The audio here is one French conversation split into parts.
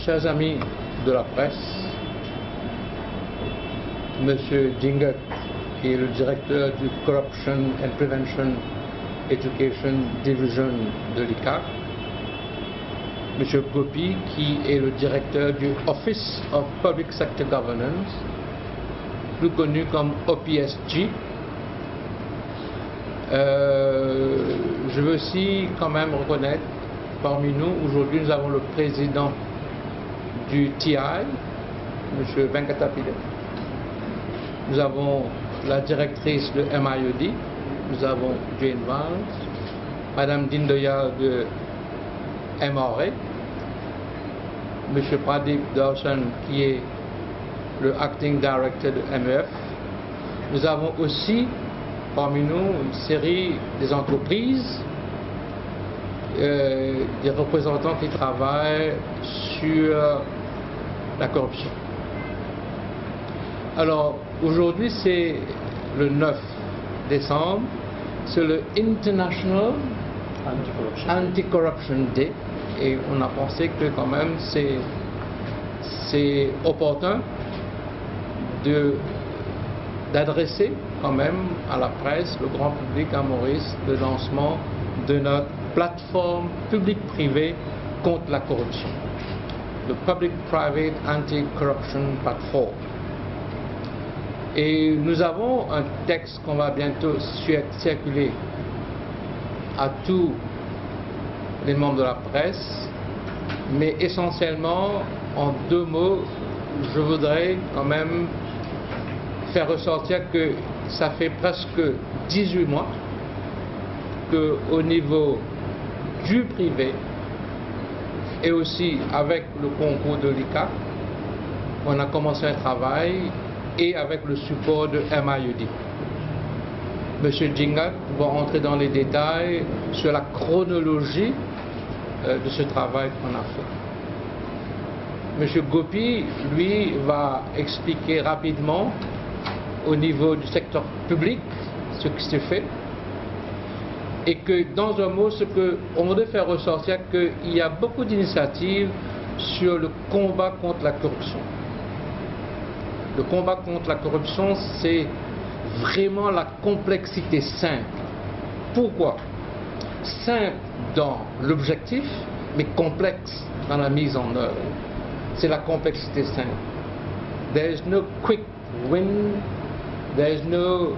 chers amis de la presse, Monsieur Djingat, qui est le directeur du Corruption and Prevention Education Division de l'ICAC, Monsieur Gopi, qui est le directeur du Office of Public Sector Governance, plus connu comme OPSG. Je veux aussi quand même reconnaître parmi nous, aujourd'hui nous avons le président du TI, M. Venkatapide. Nous avons la directrice de MIOD, nous avons Jane Vance, Madame Dindoya de MRA, M. Pradeep Dawson qui est le acting director de MEF. Nous avons aussi parmi nous une série des entreprises, des représentants qui travaillent sur la corruption. Alors aujourd'hui c'est le 9 décembre, c'est le International Anti-Corruption Day et on a pensé que quand même c'est opportun d'adresser quand même à la presse, le grand public à Maurice, le lancement de notre plateforme publique-privée contre la corruption, le Public-Private Anti-Corruption Platform. Et nous avons un texte qu'on va bientôt circuler à tous les membres de la presse, mais essentiellement, en deux mots, je voudrais quand même faire ressortir que ça fait presque 18 mois qu'au niveau du privé et aussi avec le concours de l'ICAC, on a commencé un travail et avec le support de MIOD. Monsieur Djingat va entrer dans les détails sur la chronologie de ce travail qu'on a fait. Monsieur Gopi, lui, va expliquer rapidement au niveau du secteur public ce qui se fait et que dans un mot, ce qu'on voudrait faire ressortir, qu'il y a beaucoup d'initiatives sur le combat contre la corruption. Le combat contre la corruption, c'est vraiment la complexité simple. Pourquoi? Simple dans l'objectif, mais complexe dans la mise en œuvre. C'est la complexité simple. There is no quick win, there is no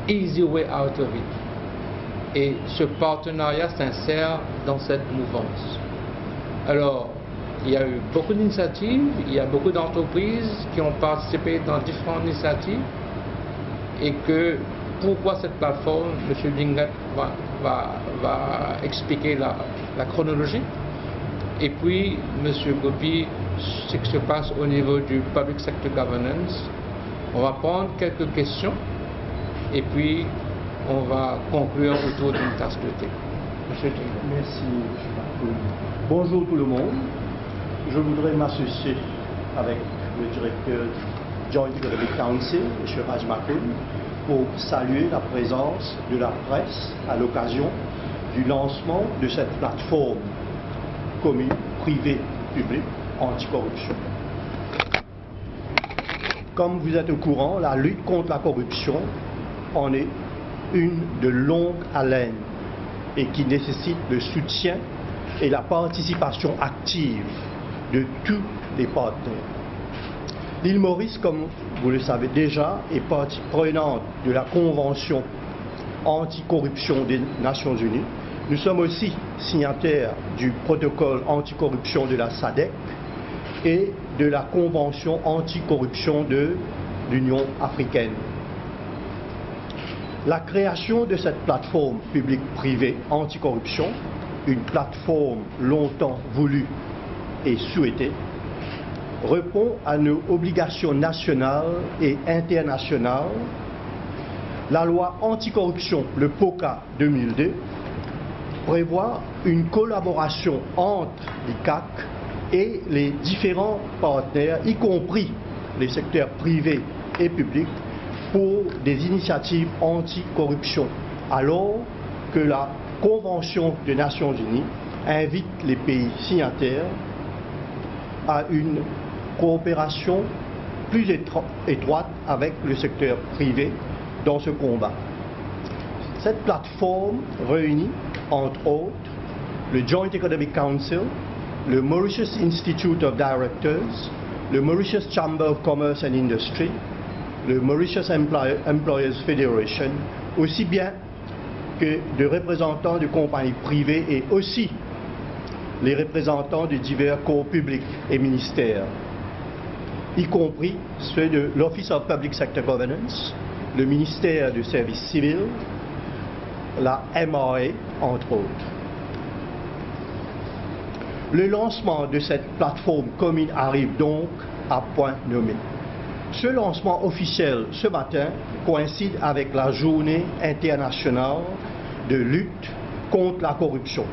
easy way out of it. Et ce partenariat s'insère dans cette mouvance. Alors, il y a eu beaucoup d'initiatives, il y a beaucoup d'entreprises qui ont participé dans différentes initiatives et que pourquoi cette plateforme, M. Djingat va expliquer la chronologie et puis M. Gopi ce qui se passe au niveau du Public Sector Governance. On va prendre quelques questions et puis on va conclure autour d'une tasse de thé. M. Djingat. Merci, M. Makoun. Bonjour tout le monde. Je voudrais m'associer avec le directeur Joint Economic Council, M. Raj Makoun, pour saluer la présence de la presse à l'occasion du lancement de cette plateforme commune, privée, publique, anticorruption. Comme vous êtes au courant, la lutte contre la corruption en est une de longue haleine et qui nécessite le soutien et la participation active de tous les partenaires. L'île Maurice, comme vous le savez déjà, est partie prenante de la Convention anticorruption des Nations Unies. Nous sommes aussi signataires du protocole anticorruption de la SADC et de la Convention anticorruption de l'Union africaine. La création de cette plateforme publique-privée anticorruption, une plateforme longtemps voulue et souhaitée, répond à nos obligations nationales et internationales. La loi anticorruption, le POCA 2002, prévoit une collaboration entre l'ICAC et les différents partenaires, y compris les secteurs privés et publics, pour des initiatives anticorruption, alors que la Convention des Nations Unies invite les pays signataires à une coopération plus étroite avec le secteur privé dans ce combat. Cette plateforme réunit, entre autres, le Joint Economic Council, le Mauritius Institute of Directors, le Mauritius Chamber of Commerce and Industry, le Mauritius Employers Federation, aussi bien que de représentants de compagnies privées et aussi les représentants de divers corps publics et ministères, y compris ceux de l'Office of Public Sector Governance, le ministère du Service civil, la MRA, entre autres. Le lancement de cette plateforme commune arrive donc à point nommé. Ce lancement officiel ce matin coïncide avec la journée internationale de lutte contre la corruption,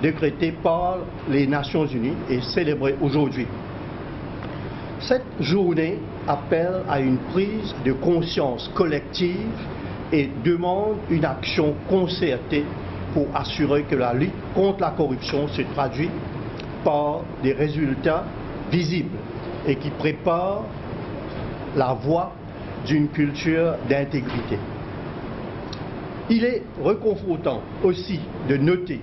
décrétée par les Nations Unies et célébrée aujourd'hui. Cette journée appelle à une prise de conscience collective et demande une action concertée pour assurer que la lutte contre la corruption se traduit par des résultats visibles et qui préparent la voie d'une culture d'intégrité. Il est réconfortant aussi de noter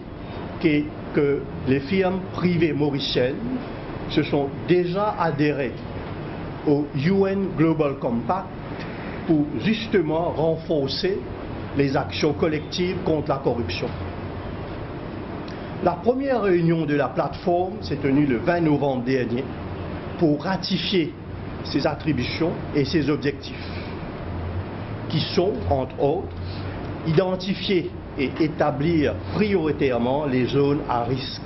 que les firmes privées mauriciennes se sont déjà adhérées au UN Global Compact pour justement renforcer les actions collectives contre la corruption. La première réunion de la plateforme s'est tenue le 20 novembre dernier pour ratifier ses attributions et ses objectifs, qui sont, entre autres, identifier et établir prioritairement les zones à risque,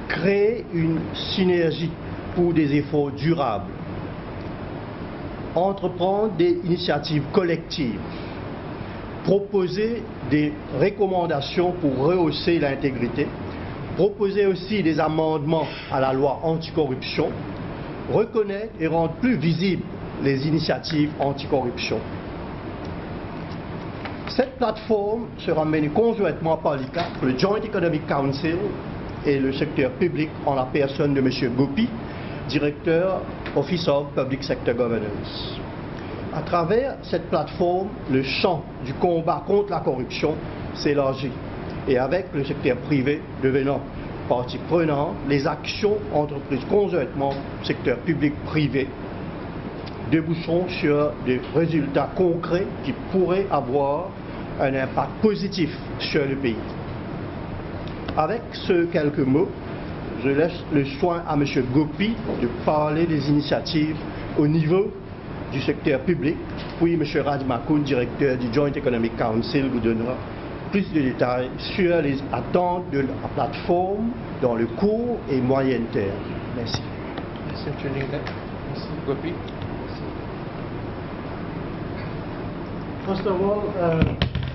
créer une synergie pour des efforts durables, entreprendre des initiatives collectives, proposer des recommandations pour rehausser l'intégrité, proposer aussi des amendements à la loi anticorruption, reconnaître et rendre plus visibles les initiatives anticorruption. Cette plateforme sera menée conjointement par l'ICAC, le Joint Economic Council et le secteur public en la personne de M. Gopi, directeur Office of Public Sector Governance. À travers cette plateforme, le champ du combat contre la corruption s'élargit et avec le secteur privé devenant partie prenante, les actions entreprises conjointement secteur public-privé déboucheront sur des résultats concrets qui pourraient avoir un impact positif sur le pays. Avec ces quelques mots, je laisse le soin à M. Gopi de parler des initiatives au niveau du secteur public, puis M. Rajmakoun, directeur du Joint Economic Council, vous donnera plus de détails sur les attentes de la plateforme dans le court et moyen terme. Merci. Merci, Gopi. First of all,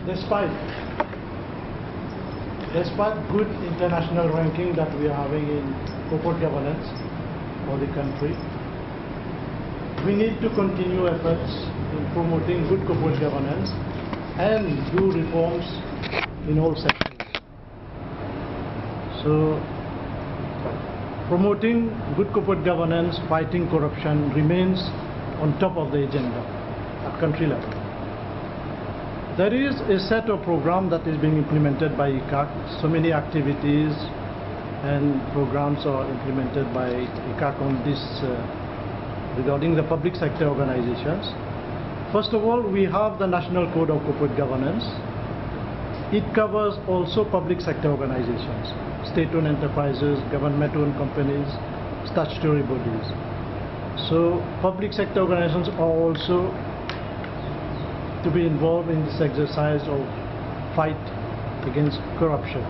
despite good international ranking that we are having in corporate governance for the country, we need to continue efforts in promoting good corporate governance and do reforms in all sectors. So, promoting good corporate governance, fighting corruption remains on top of the agenda at country level. There is a set of programs that is being implemented by ICAC. So many activities and programs are implemented by ICAC on this regarding the public sector organizations. First of all, we have the National Code of Corporate Governance. It covers also public sector organizations, state-owned enterprises, government-owned companies, statutory bodies. So public sector organizations are also to be involved in this exercise of fight against corruption.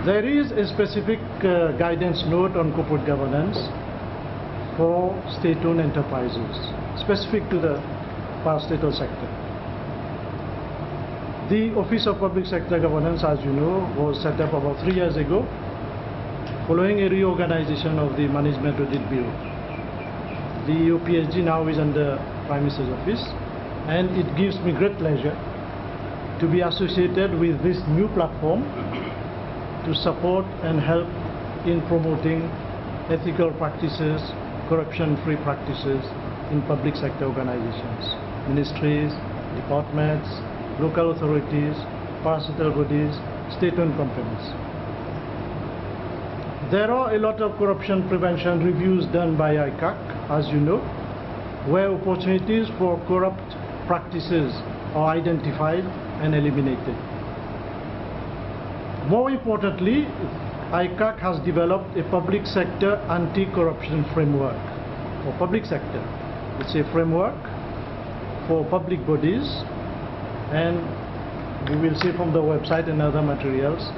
There is a specific guidance note on corporate governance for state-owned enterprises, specific to the parastatal sector. The Office of Public Sector Governance, as you know, was set up about 3 years ago, following a reorganization of the Management Audit Bureau. The OPSG now is under Prime Minister's Office, and it gives me great pleasure to be associated with this new platform to support and help in promoting ethical practices, corruption-free practices in public sector organizations, ministries, departments, local authorities, parastatal bodies, state-owned companies. There are a lot of corruption prevention reviews done by ICAC, as you know, where opportunities for corrupt practices are identified and eliminated. More importantly, ICAC has developed a public sector anti-corruption framework for public sector. It's a framework for public bodies, and you will see from the website and other materials,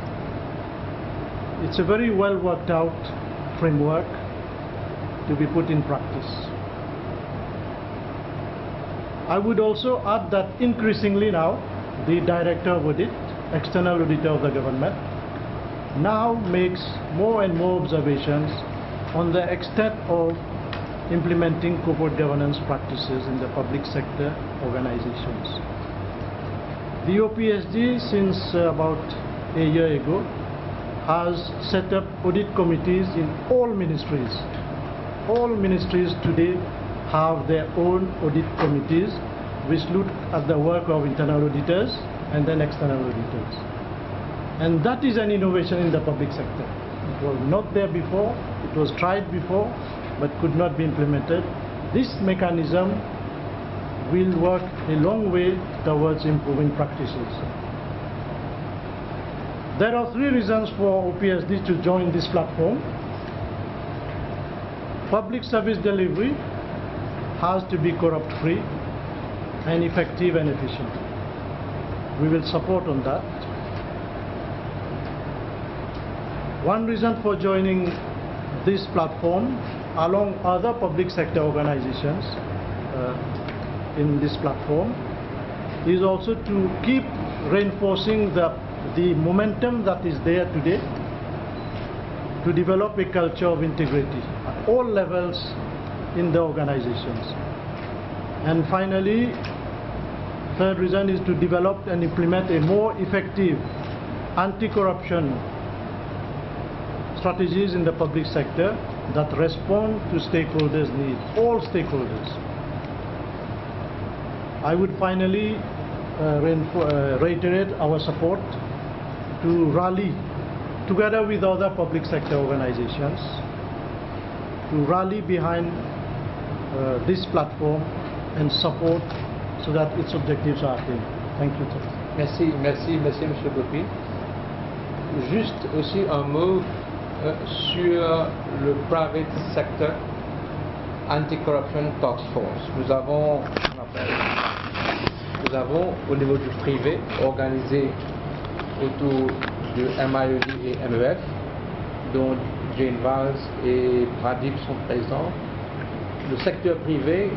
it's a very well worked out framework to be put in practice. I would also add that increasingly now, the Director of Audit, external auditor of the government, now makes more and more observations on the extent of implementing corporate governance practices in the public sector organizations. The OPSD, since about a year ago, has set up audit committees in all ministries. All ministries today have their own audit committees which look at the work of internal auditors and then external auditors. And that is an innovation in the public sector. It was not there before, it was tried before, but could not be implemented. This mechanism will work a long way towards improving practices. There are 3 reasons for OPSD to join this platform. Public service delivery has to be corrupt-free and effective and efficient. We will support on that. One reason for joining this platform, along other public sector organizations in this platform, is also to keep reinforcing the momentum that is there today to develop a culture of integrity at all levels in the organizations. And finally, third reason is to develop and implement a more effective anti-corruption strategies in the public sector that respond to stakeholders' needs, all stakeholders. I would finally reiterate our support to rally together with other public sector organizations to rally behind this platform and support so that its objectives are attained. Thank you. Merci, Monsieur Gopi. Juste aussi un mot sur le Private Sector Anti-Corruption Task Force. Nous avons au niveau du privé organisé autour de MIED et MEF, dont Jane Valls et Pradip sont présents. Le secteur privé,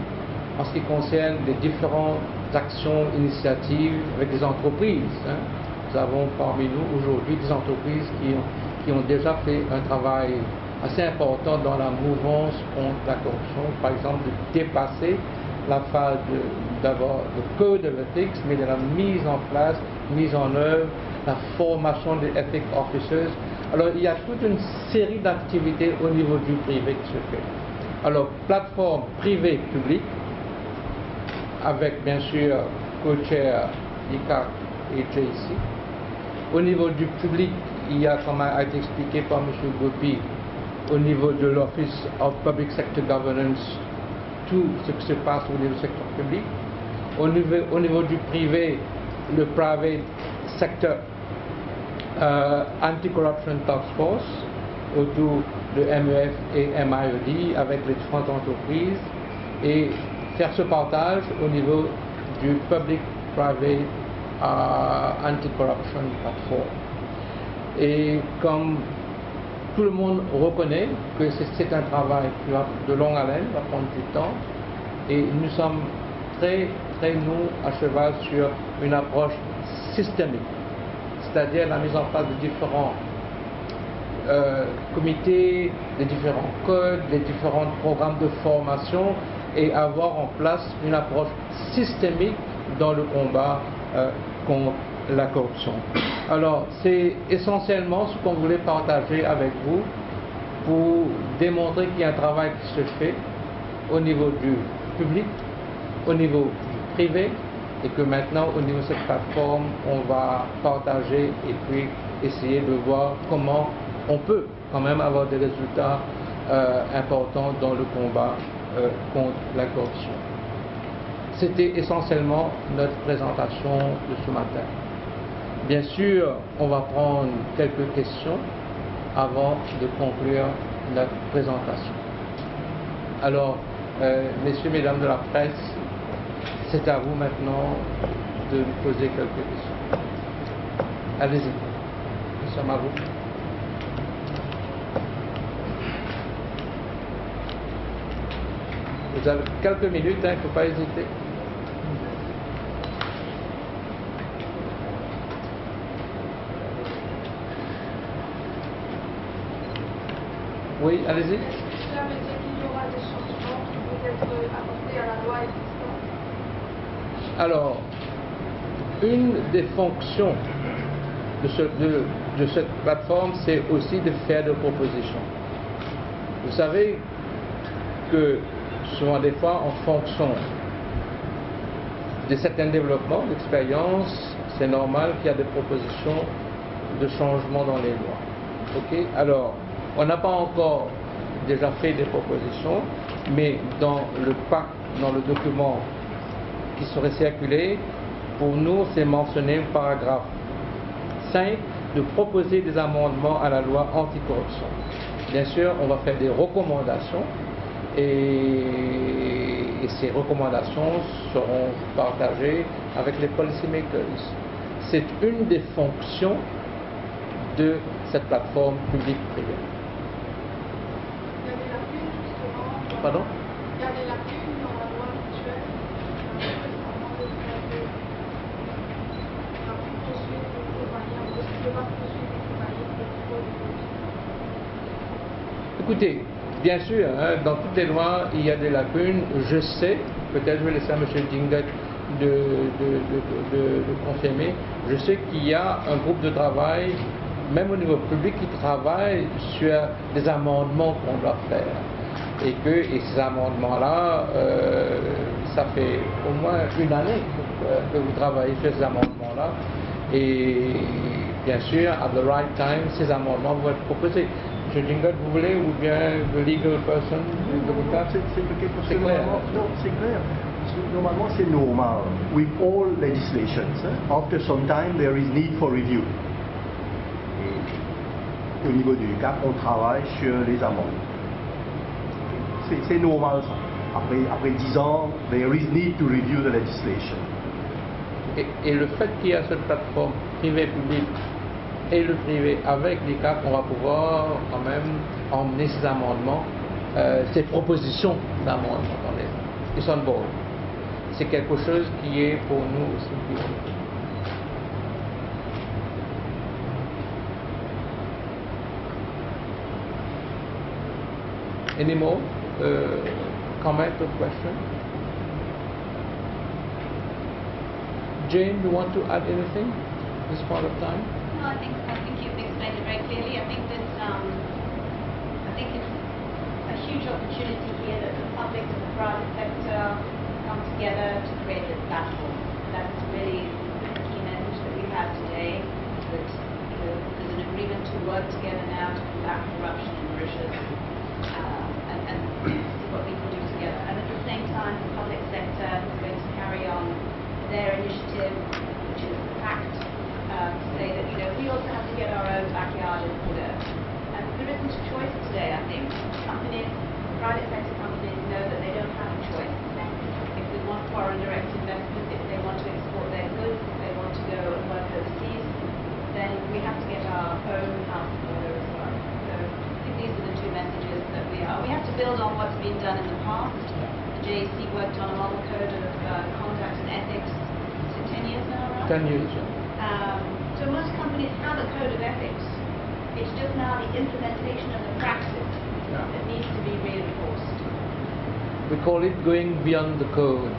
en ce qui concerne les différentes actions, initiatives avec des entreprises. Nous avons parmi nous aujourd'hui des entreprises qui ont déjà fait un travail assez important dans la mouvance contre la corruption, par exemple de dépasser la phase d'abord le code de l'éthique, mais de la mise en place, mise en œuvre, la formation des ethics officers. Alors il y a toute une série d'activités au niveau du privé qui se fait. Alors plateforme privée-publique, avec bien sûr co-chair ICAC et JC. Au niveau du public, il y a, comme a été expliqué par M. Gopi, au niveau de l'Office of Public Sector Governance, tout ce qui se passe au niveau du secteur public. Au niveau du privé, le Private Sector Anti-Corruption Task Force, autour de MEF et MIED avec les différentes entreprises, et faire ce partage au niveau du Public-Private Anti-Corruption Platform. Et comme tout le monde reconnaît que c'est un travail qui va de longue haleine, va prendre du temps, et nous sommes très, nous, à cheval sur une approche systémique, c'est-à-dire la mise en place de différents comités, des différents codes, des différents programmes de formation, et avoir en place une approche systémique dans le combat contre la corruption. Alors, c'est essentiellement ce qu'on voulait partager avec vous pour démontrer qu'il y a un travail qui se fait au niveau du public, au niveau du privé, et que maintenant, au niveau de cette plateforme, on va partager et puis essayer de voir comment on peut quand même avoir des résultats importants dans le combat contre la corruption. C'était essentiellement notre présentation de ce matin. Bien sûr, on va prendre quelques questions avant de conclure notre présentation. Alors, messieurs, mesdames de la presse, c'est à vous maintenant de me poser quelques questions. Allez-y, nous sommes à vous. Vous avez quelques minutes, il ne faut pas hésiter. Oui, allez-y. Cela veut dire qu'il y aura des changements qui vont être apportés à la loi existante? Alors, une des fonctions de cette plateforme, c'est aussi de faire des propositions. Vous savez que souvent des fois, en fonction de certains développements, d'expériences, c'est normal qu'il y a des propositions de changement dans les lois. Ok? Alors, on n'a pas encore déjà fait des propositions, mais dans le pacte, dans le document qui serait circulé, pour nous, c'est mentionné au paragraphe 5 de proposer des amendements à la loi anticorruption. Bien sûr, on va faire des recommandations et ces recommandations seront partagées avec les policymakers. C'est une des fonctions de cette plateforme publique-privée. Il y a des lacunes justement. Pardon? Il y a des lacunes dans la loi actuelle. Écoutez, bien sûr, hein, dans toutes les lois, il y a des lacunes. Je sais, peut-être je vais laisser à M. Dingat de confirmer, je sais qu'il y a un groupe de travail, même au niveau public, qui travaille sur des amendements qu'on doit faire. Et ces amendements-là, ça fait au moins une année que vous travaillez sur ces amendements-là. Et bien sûr, at the right time, ces amendements vont être proposés. M. Dingat, vous voulez, ou bien the legal person, C'est clair. Non, c'est clair. Normalement, c'est normal. With all legislations, after some time, there is need for review. Et au niveau du CAC, on travaille sur les amendes. C'est normal ça. Après 10 ans, there is need to review the legislation. Et le fait qu'il y a cette plateforme privée-publique et le privé avec les CAC, on va pouvoir quand même emmener ces amendements, ces propositions d'amendement dans les It's on board. C'est quelque chose qui est pour nous aussi prioritaire. Any more comment or question? Jane, you want to add anything at this point of time? No, I think you've explained it very clearly. I think that I think it's a huge opportunity here that the public and the private sector come together to create this platform. That's really the key message that we have today. That there's an agreement to work together now to combat corruption in Mauritius and see what we can do together. And at the same time, the public sector is going to carry on their initiative, which is the pact. To say that, we also have to get our own backyard in order. And there isn't a choice today, I think. Companies, private sector companies know that they don't have a choice. If they want foreign direct investment, if they want to export their goods, if they want to go and work overseas, then we have to get our own house in order as well. So I think these are the two messages that we have to build on what's been done in the past. The JEC worked on a model code of conduct and ethics 10 years now, right? 10 years, yeah. So most companies have a code of ethics. It's just now the implementation of the practice that needs to be reinforced. We call it going beyond the code.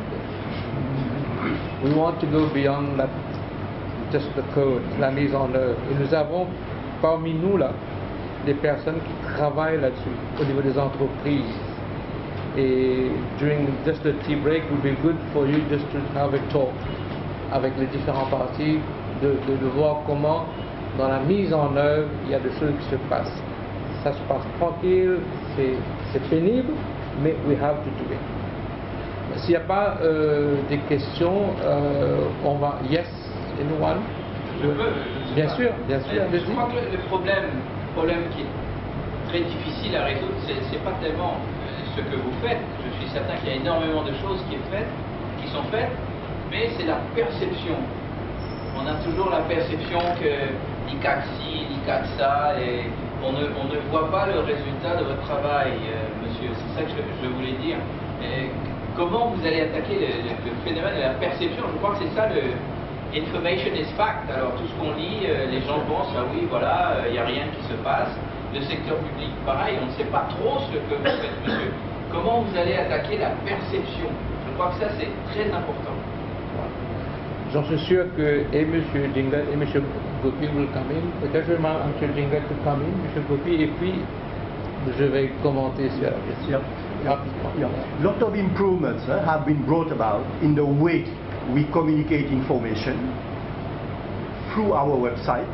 We want to go beyond that, just the code, la mise en œuvre. Et nous avons parmi nous là des personnes qui travaillent là-dessus, au niveau des entreprises. Et during just the tea break, it would be good for you just to have a talk avec les différents partis, de voir comment, dans la mise en œuvre, il y a des choses qui se passent. Ça se passe tranquille, c'est pénible, mais we have to do it. S'il n'y a pas des questions, on va... Yes, anyone? Je peux. Bien sûr, bien sûr. Je crois que le problème qui est très difficile à résoudre, c'est pas tellement ce que vous faites. Je suis certain qu'il y a énormément de choses qui sont faites, mais c'est la perception. On a toujours la perception que l'ICAC ci, l'ICAC ça, et on ne voit pas le résultat de votre travail, monsieur. C'est ça que je voulais dire. Et comment vous allez attaquer le phénomène de la perception? Je crois que c'est ça le information is fact. Alors tout ce qu'on lit, les gens pensent, ah oui, voilà, il n'y a rien qui se passe. Le secteur public, pareil, on ne sait pas trop ce que vous faites, monsieur. Comment vous allez attaquer la perception? Je crois que ça, c'est très important. J'en suis sûr que et M. Dhingat et M. Gopi will come in. Peut-être je demande à M. Dhingat de come in, M. Gopi, et puis je vais commenter sur la question. Lot of improvements have been brought about in the way we communicate information through our website.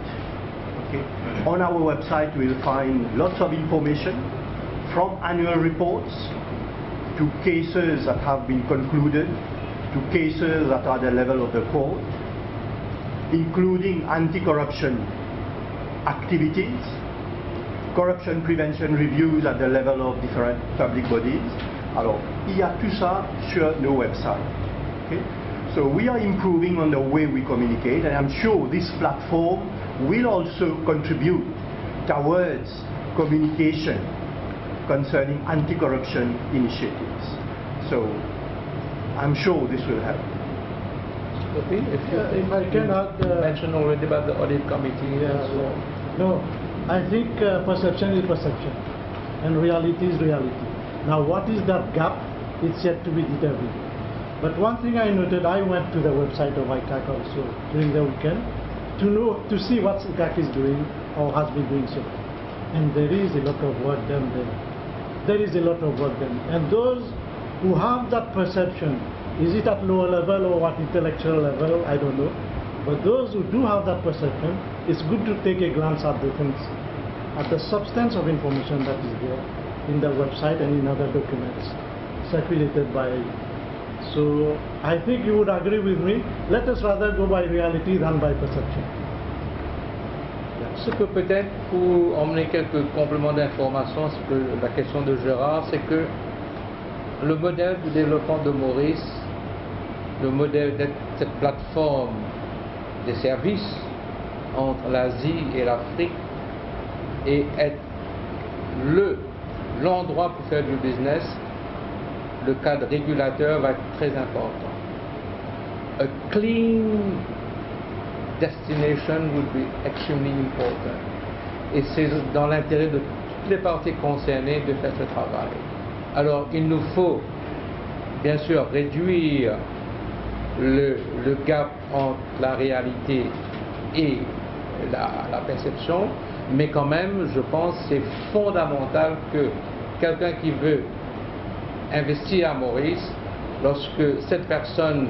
Okay. On our website we'll find lots of information from annual reports to cases that have been concluded, to cases that are at the level of the court, including anti-corruption activities, corruption prevention reviews at the level of different public bodies. Alors, il y a tout ça sur nos websites. Okay? So we are improving on the way we communicate, and I'm sure this platform will also contribute towards communication concerning anti-corruption initiatives. So I'm sure this will help. Okay, if I can add, mentioned already about the audit committee. Yes, no, I think perception is perception and reality is reality. Now what is that gap? It's yet to be determined. But one thing I noted, I went to the website of ICAC also during the weekend to see what ICAC is doing or has been doing so. And there is a lot of work done there. There is a lot of work done. And those who have that perception, is it at lower level or at intellectual level, I don't know. But those who do have that perception, it's good to take a glance at the things, at the substance of information that is there in the website and in other documents circulated by. So I think you would agree with me. Let us rather go by reality than by perception. Ce que peut-être pour emmener quelques compléments d'information sur la question de Gérard, c'est que le modèle du développement de Maurice, le modèle de cette plateforme des services entre l'Asie et l'Afrique, et être l'endroit pour faire du business, le cadre régulateur va être très important. A clean destination would be extremely important. Et c'est dans l'intérêt de toutes les parties concernées de faire ce travail. Alors il nous faut bien sûr réduire le gap entre la réalité et la perception, mais quand même je pense que c'est fondamental que quelqu'un qui veut investir à Maurice, lorsque cette personne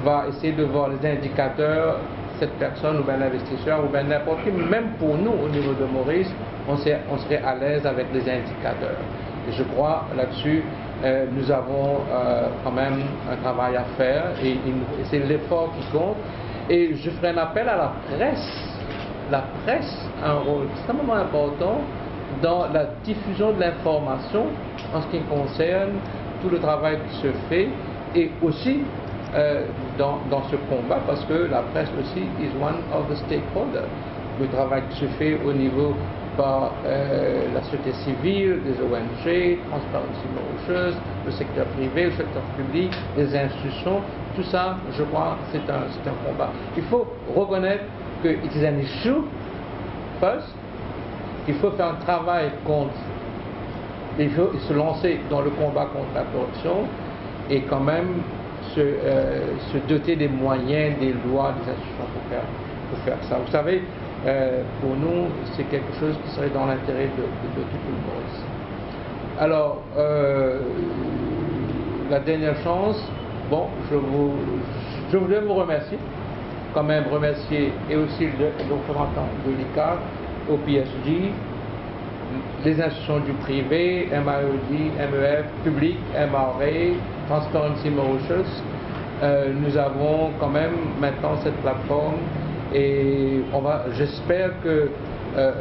va essayer de voir les indicateurs, cette personne ou bien l'investisseur ou bien n'importe qui, même pour nous au niveau de Maurice, on serait à l'aise avec les indicateurs. Et je crois là-dessus, nous avons quand même un travail à faire et c'est l'effort qui compte. Et je ferai un appel à la presse. La presse a un rôle extrêmement important dans la diffusion de l'information en ce qui concerne tout le travail qui se fait et aussi dans ce combat, parce que la presse aussi is one of the stakeholders. Le travail qui se fait au niveau par la société civile, des ONG, Transparency Mauritius, le secteur privé, le secteur public, les institutions, tout ça, je crois, c'est un combat. Il faut reconnaître que it is an issue first, il faut faire un travail contre, il faut se lancer dans le combat contre la corruption et quand même se doter des moyens, des lois, des institutions pour faire ça. Vous savez, pour nous, c'est quelque chose qui serait dans l'intérêt de tout le monde. Alors, la dernière chance, bon, je voudrais vous remercier, quand même remercier et aussi le représentant de l'ICAR au PSG, les institutions du privé, MIOD, MEF, public, MRA, Transparency Mauritius. Nous avons quand même maintenant cette plateforme et j'espère que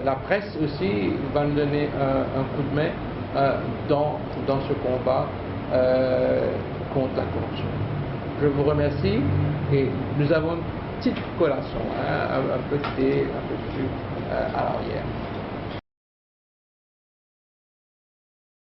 la presse aussi va nous donner un coup de main dans ce combat contre la corruption. Je vous remercie et nous avons une petite collation, un peu de thé, un peu de sucre à l'arrière.